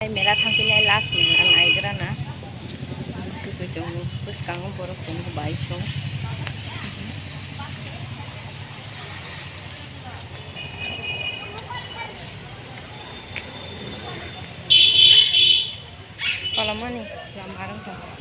मेला थांफिननाय last मेला नायग्राना गोगोम गोसोखाङो बर'फोरनि बाय सम खालामो लामारं दं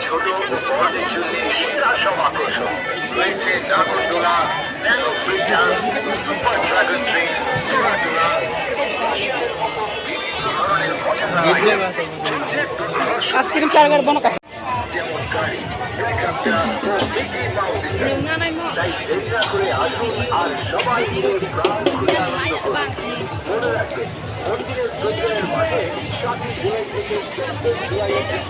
ছোট বড়দের জন্য সেরা সব আকর্ষণ রয়েছে নাগরদোলা nano break dance super dragon train ঘোড়াদোলা বিভিন্ন ধরনের মজাদার আইটেম চলছে দুর্ধর্ষ আইসক্রিম চারগার বনক আছে যেমন গাড়ি হেলিকপ্টার ও মিকি মাউসের গাড়ি তাই দেরি না করে আসুন আর সবাই মিলে প্রাণ খুলে আনন্দ করুন মনে রাখবেন মন্দিরের প্রচারের মাঠে সাথী জেলা থেকে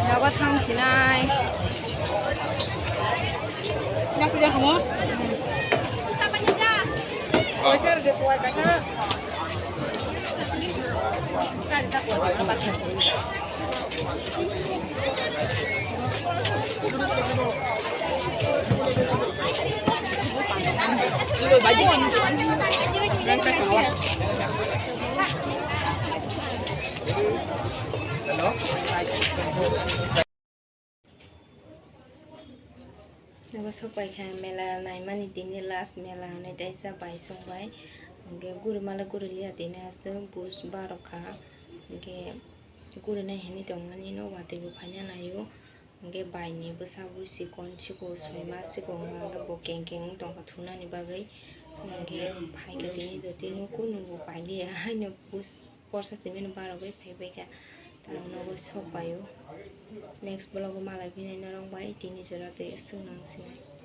Jawa Tangsinai. Nak kerja kamu? Wajar dia kuat karena kan kita kuat karena pakai. Ini baju ini. Dan kita keluar. Hello. Naga sopai khan mela nai mani dini last mela ne daisa bai songbai nge guru mala guru liya dina asu bus barokha nge guru na heni dongani no wate bu phanya nayo nge bai ni busa busi kon chiko soi ma siko nga bo keng keng dong ka thuna ni bagai nge phai ka dini do tinu ku nu bai liya haino bus porsa semen barogai phai bai ka Naga sopai yo next vlog malai binai narong bai dini jarate sunang sinai